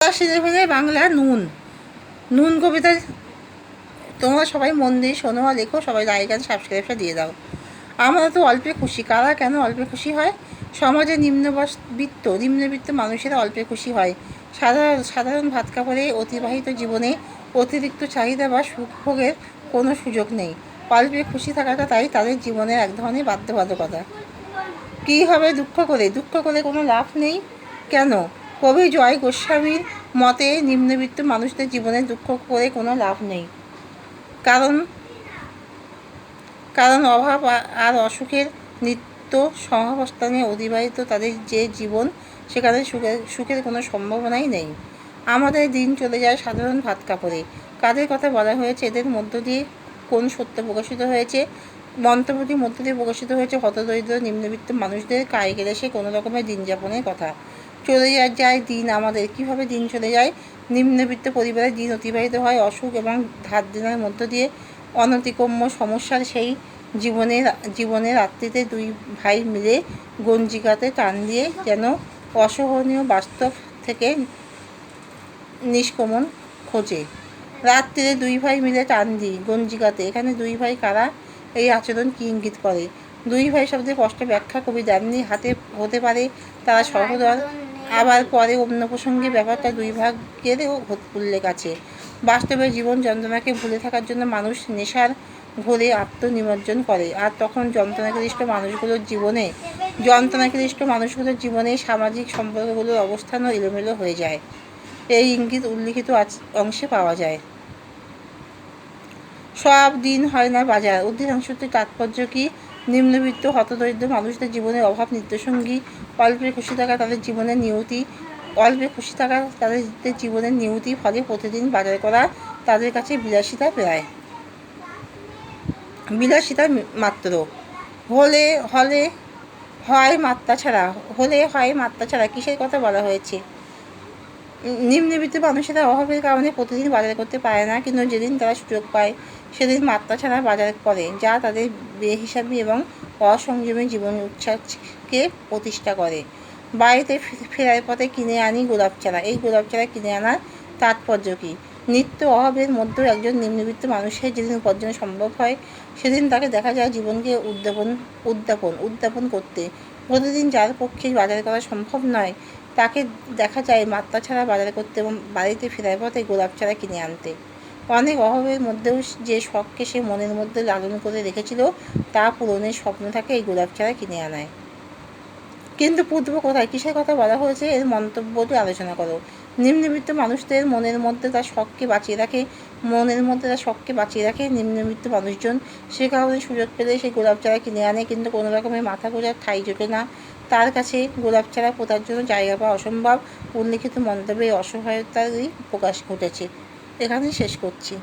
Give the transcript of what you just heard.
Class 11 Bangla নুন। নুন কবিতা তোমরা সবাই মন দিয়ে শোনো আর লেখো, সবাই লাইক আর সাবস্ক্রাইবটা দিয়ে দাও। আমরা তো অল্পে খুশি, কারা কেন অল্পে খুশি হয়? সমাজে নিম্নবিত্ত মানুষেরা অল্পে খুশি হয়। সাধারণ ভাত কাপড়ে অতিবাহিত জীবনে অতিরিক্ত চাহিদা বা সুখভোগের কোনো সুযোগ নেই। অল্পে খুশি থাকাটা তাই তাদের জীবনের এক ধরনের বাধ্যবাধকতা। কী হবে দুঃখ করে কোনো লাভ নেই। কেন? কবি জয় গোস্বামীর মতে নিম্নবিত্ত মানুষদের জীবনে দুঃখ করে কোনো লাভ নেই। কারণ অভাব আর অসুখের নিত্য সহাবস্থানে অতিবাহিত তাদের যে জীবন, সেখানে সুখের কোনো সম্ভাবনাই নেই। আমাদের দিন চলে যায় সাধারণ ভাত কাপড়ে। কাদের কথা বলা হয়েছে? এদের মধ্য দিয়ে কোন সত্য প্রকাশিত হয়েছে? মন্তব্যটির মধ্য দিয়ে প্রকাশিত হয়েছে হতদরিদ্র নিম্নবিত্ত মানুষদের কায়িকেলেশে কোনো রকমের দিন যাপনের কথা। চলে যায় দিন আমাদের। কীভাবে দিন চলে যায়? নিম্নবিত্ত পরিবারের দিন অতিবাহিত হয় অসুখ এবং ধার দেনার মধ্য দিয়ে। অনতিক্রম্য সমস্যার সেই জীবনের রাত্রিতে দুই ভাই মিলে গঞ্জিকাতে টান দিয়ে যেন অসহনীয় বাস্তব থেকে নিষ্ক্রমণ খোঁজে। রাত্রিরে দুই ভাই মিলে টান দিই গঞ্জিকাতে। এখানে দুই ভাই কারা? এই আচরণ কী ইঙ্গিত করে? দুই ভাই শব্দের স্পষ্ট ব্যাখ্যা কবি দেননি। হতে পারে তারা সহোদর, আবার পরে অন্য প্রসঙ্গে ব্যাপারটা দুই ভাগেরও উল্লেখ আছে। বাস্তবে জীবন যন্ত্রণাকে ভুলে থাকার জন্য মানুষ নেশার ঘোরে আত্মনিমজ্জন করে, আর তখন যন্ত্রণাক্লিষ্ট মানুষগুলোর জীবনে সামাজিক সম্পর্কগুলোর অবস্থানও এলোমেলো হয়ে যায়। এই ইঙ্গিত উল্লিখিত অংশে পাওয়া যায়। সব দিন হয় না বাজার। অধিকাংশটির তাৎপর্য কি? নিম্নবিত্ত হতদরিদ্র মানুষদের জীবনের অভাব নিত্যসঙ্গী। অল্পে খুশি থাকা তাদের জীবনের নিয়তি। ফলে প্রতিদিন বাজার করা তাদের কাছে বিলাসিতা মাত্র। হলে হয় মাত্রা ছাড়া। কিসের কথা বলা হয়েছে? নিম্নবিত্ত মানুষেরা অভাবের কারণে প্রতিদিন বাজার করতে পারে না, কিন্তু যেদিন তারা সুযোগ পায় সেদিন মাত্রা ছাড়া বাজার করে, যা তাদের বেহিসাবি এবং অসংযমী জীবন উচ্ছ্বাসকে প্রতিষ্ঠা করে। বাড়িতে ফেরার পথে কিনে আনি গোলাপ চারা। এই গোলাপ চারা কিনে আনার তাৎপর্য কী? নিত্য অভাবের মধ্যেও একজন নিম্নবিত্ত মানুষের যেদিন উপার্জন সম্ভব হয়, সেদিন তাকে দেখা যায় জীবনকে উদ্যাপন করতে। প্রতিদিন যার পক্ষে বাজার করা সম্ভব নয়, তাকে দেখা যায় মাত্রা ছাড়া বাজার করতে এবং বাড়িতে ফেরার পথে গোলাপ চারা কিনে আনতে। অনেক অভাবের মধ্যেও যে শখকে সে মনের মধ্যে লালন করে রেখেছিল, তা পূরণের স্বপ্ন থাকে এই গোলাপ চারা কিনে আনায়। কিন্তু পূর্ব কোথায়? কিসের কথা বলা হয়েছে? এর মন্তব্যটি আলোচনা করো। নিম্নবিত্ত মানুষদের মনের মধ্যে তার শখকে বাঁচিয়ে রাখে নিম্নবিত্ত মানুষজন। সে কারণে সুযোগ পেলে সে গোলাপ চারা কিনে আনে, কিন্তু কোনো রকমের মাথা গোঁজার ঠাঁই জোটে না। তার কাছে গোলাপ চারা পোতার জন্য জায়গা পাওয়া অসম্ভব। উল্লিখিত মন্তব্যে অসহায়তারই প্রকাশ ঘটেছে। এখানেই শেষ করছি।